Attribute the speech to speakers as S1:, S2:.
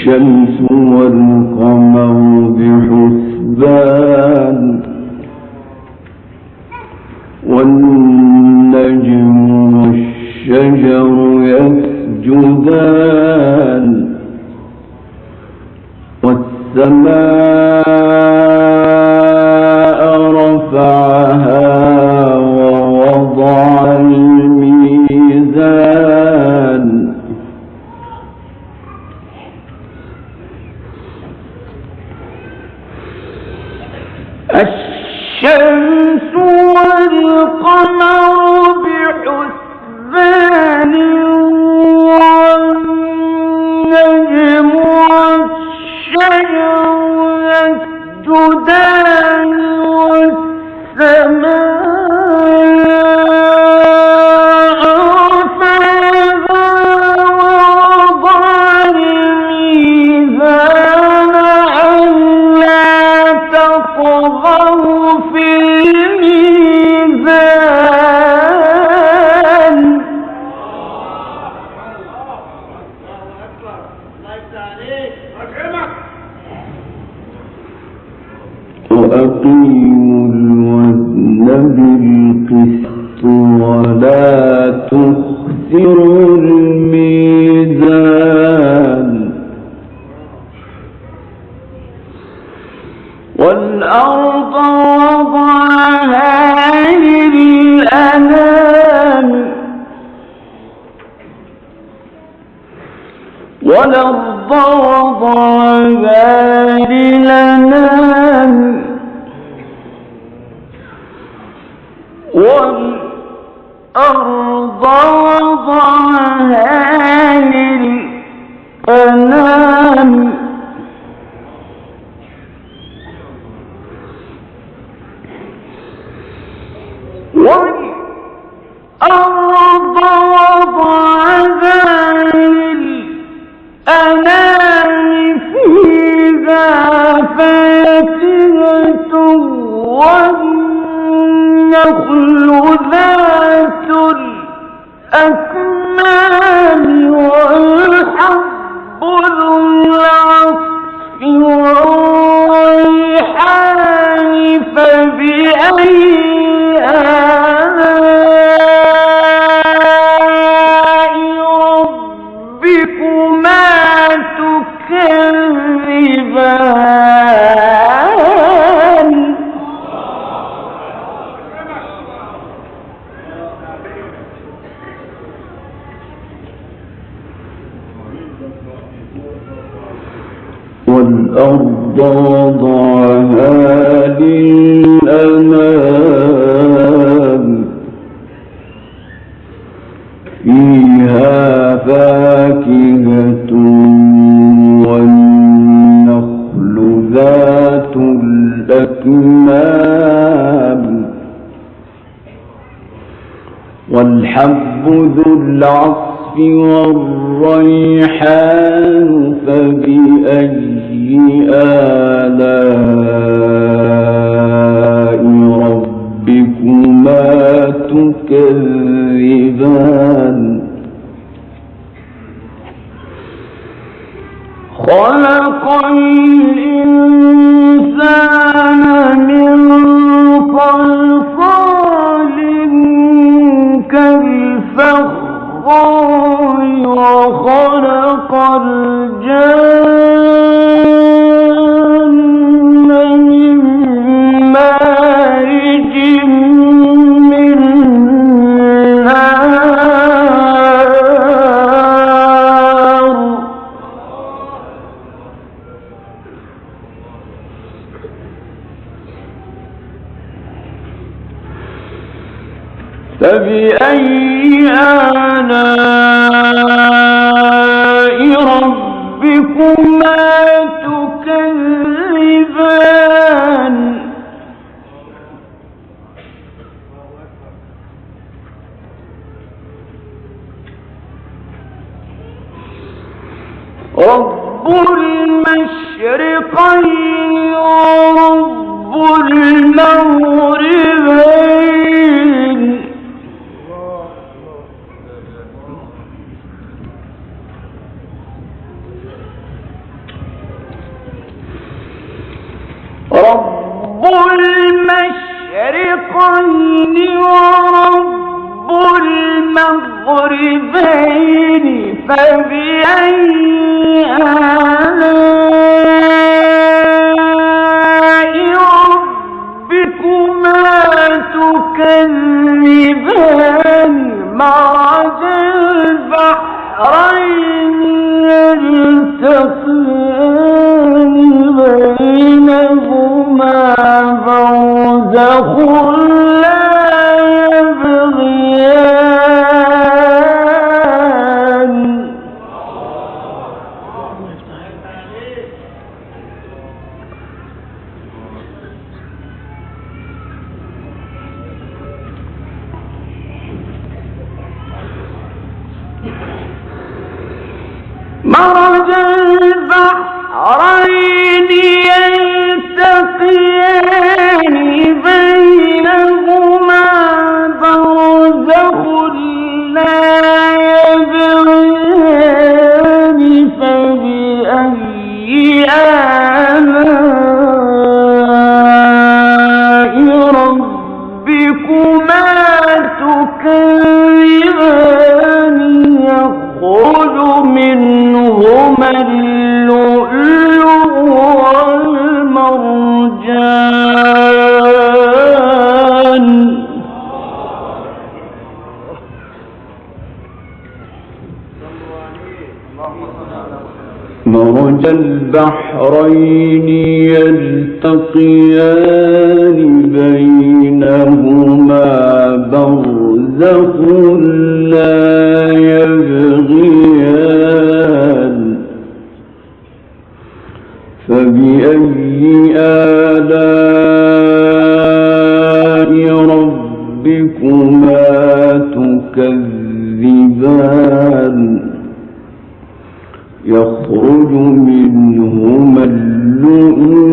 S1: والشمس والقمر بحسبان والنجم والشجر يسجدان والسماء رفعها ووضع الميزان الشمس والقمر بحسبان والنجم والشجر يسجدان والسماء رفعها ووضع الميزان ألا تطغوا في الميزان وأقيموا الوزن بالقسط ولا تخسروا الميزان والأرض وضعها للأنام والأرض وضعها للأنام والأرض وضعها للأنام والأرض وضعها للأنام فيها فاكهة والنخل ذات الأكمام والحب ذو العصف والريحان فبأي آلاء ربكما تكذبان والأرض وضعها للأنام فيها فاكهة والنخل ذات الأكمام والحب ذو العصف والريحان فبأي آلاء ربكما تكذبان خلق الإنسان من صلصال كالفخار وخلق الجن من مارج من نار فبأي آلاء ربكما تكذبان رب المشرقين ورب المغربين ورب المغربين فبأي آلاء ربكما تكذبان مرج البحرين يلتقيان بينهما برزخ لا يبغيان مرج البحرين يلتقيان بينهما برزخ لا يبغيان فبأي آلاء ربكما تكذبان يخرج منهما اللؤلؤ والمرجان مرج البحرين يلتقيان بينهما برزخ لا يبغيان فبأي آلاء ربكما تكذبان يخرج منهما اللؤلؤ